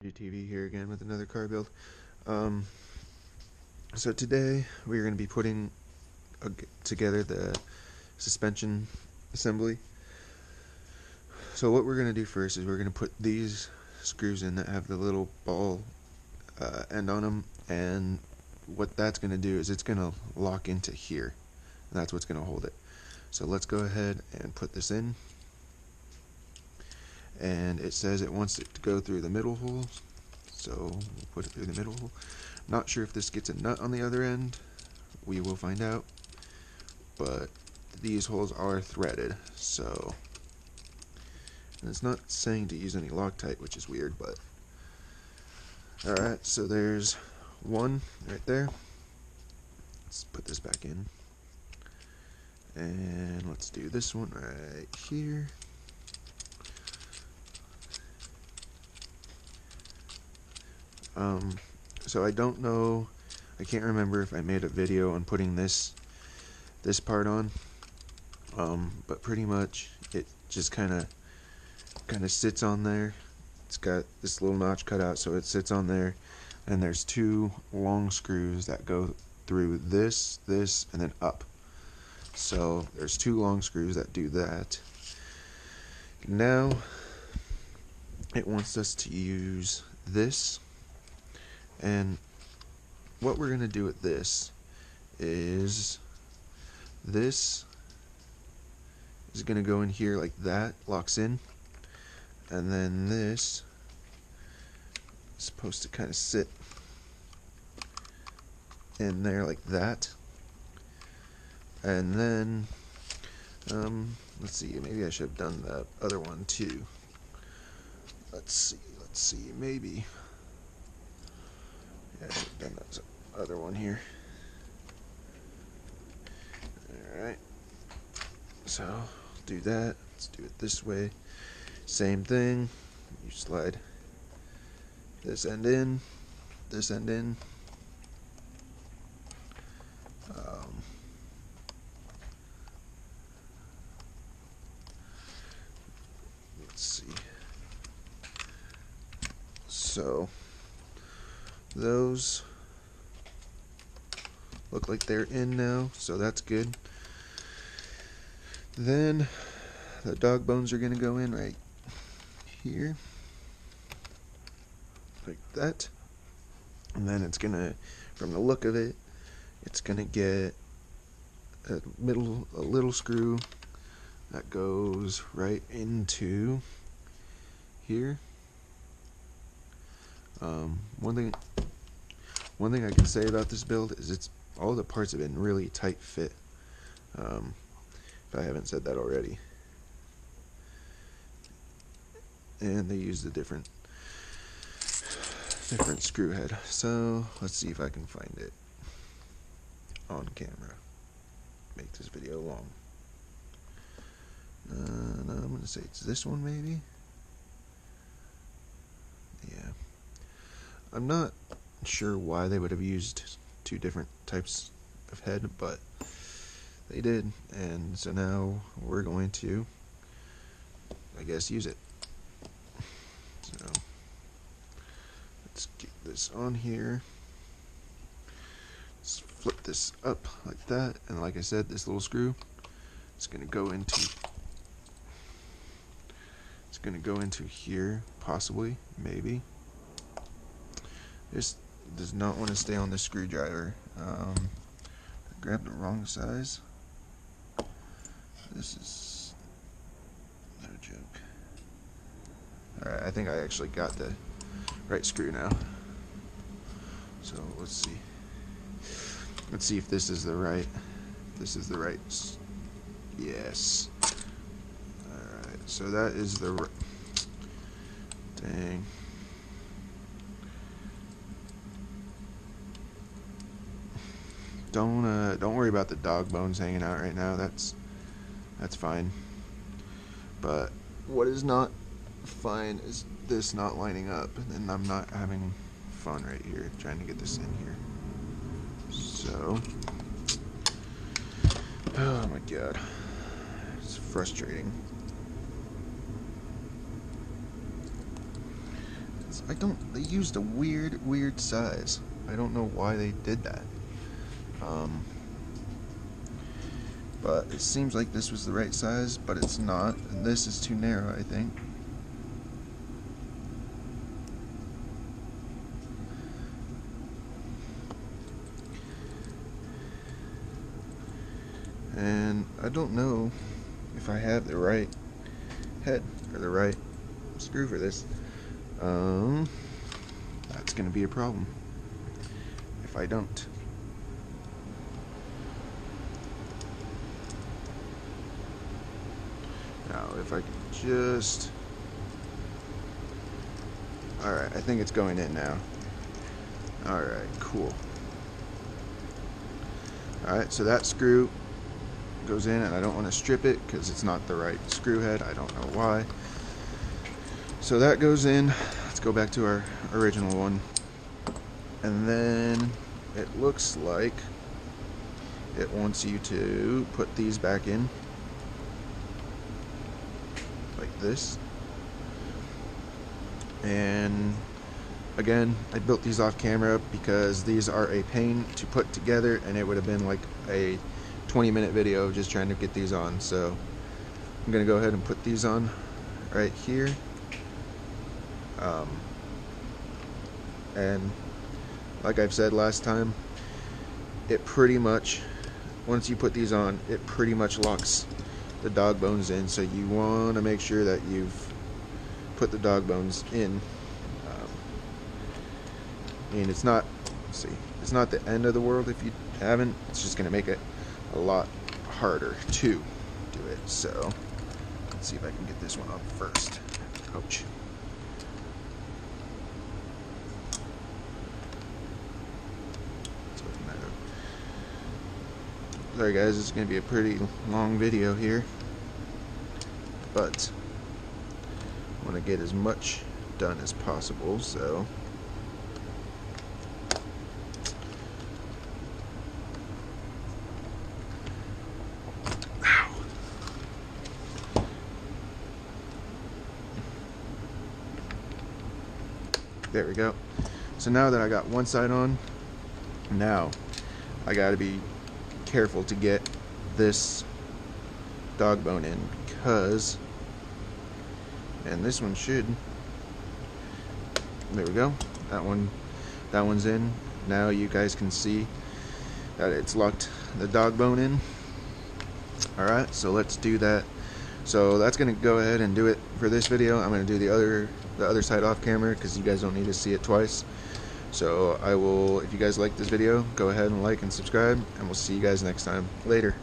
GTV here again with another car build. Um, so today we're going to be putting together the suspension assembly. So what we're going to do first is we're going to put these screws in that have the little ball end on them, and what that's going to do is it's going to lock into here, and that's what's going to hold it. So let's go ahead and put this in, and it says it wants it to go through the middle hole, so we'll put it through the middle hole. Not sure if this gets a nut on the other end. We will find out, but these holes are threaded, so, and it's not saying to use any Loctite, which is weird, but alright, so there's one right there. Let's put this back in, and let's do this one right here. So I don't know, I can't remember if I made a video on putting this part on, but pretty much it just kind of sits on there. It's got this little notch cut out, so it sits on there, and there's two long screws that go through this, and then up. So there's two long screws that do that. Now it wants us to use this, and what we're going to do with this is going to go in here like that, locks in, and then this is supposed to kind of sit in there like that, and then let's see, maybe I should have done the other one too. Let's see, maybe I should have done that other one here. Alright, so do that. Let's do it this way. Same thing. You slide this end in, this end in. Let's see. So those look like they're in now, so that's good. Then the dog bones are going to go in right here, like that. And then it's going to, from the look of it, it's going to get a little screw that goes right into here. One thing I can say about this build is all the parts have been really tight fit. If I haven't said that already. And they use the different screw head. So let's see if I can find it on camera. Make this video long. No, I'm gonna say it's this one maybe. Yeah. I'm not sure why they would have used two different types of head, but they did, and so now we're going to, I guess, use it. So let's get this on here. Let's flip this up like that, and like I said, this little screw is going to go into here, possibly, maybe. This does not want to stay on the screwdriver. I grabbed the wrong size. This is no joke. Alright, I think I actually got the right screw now. So let's see. Let's see if this is the right. Yes. Alright, so that is the right. Dang. Don't worry about the dog bones hanging out right now. That's fine. But what is not fine is this not lining up, and I'm not having fun right here trying to get this in here. So, oh my god, it's frustrating. this, they used a weird size. I don't know why they did that. But it seems like this was the right size, but it's not, and this is too narrow, I think. And I don't know if I have the right head or the right screw for this. That's gonna be a problem if I don't. Now, if I could just... Alright, I think it's going in now. Alright, cool. Alright, so that screw goes in, and I don't want to strip it because it's not the right screw head. I don't know why. So that goes in. Let's go back to our original one. And then it looks like it wants you to put these back in. Like this. And again, I built these off camera because these are a pain to put together, and it would have been like a 20-minute video of just trying to get these on. So I'm gonna go ahead and put these on right here. And like I've said last time, it pretty much, once you put these on, it pretty much locks the dog bones in. So you want to make sure that you've put the dog bones in. I mean, it's not, let's see, it's not the end of the world if you haven't. It's just going to make it a lot harder to do it. So let's see if I can get this one up first. Ouch. Let's open that up. Sorry guys, it's going to be a pretty long video here, but I want to get as much done as possible. So there we go. So now that I got one side on, now I got to be careful to get this dog bone in, because, and this one should, there we go, that one's in. Now you guys can see that it's locked the dog bone in. Alright, so let's do that. So that's gonna go ahead and do it for this video. I'm gonna do the other side off camera because you guys don't need to see it twice. So I will, if you guys like this video, go ahead and like and subscribe, and we'll see you guys next time. Later.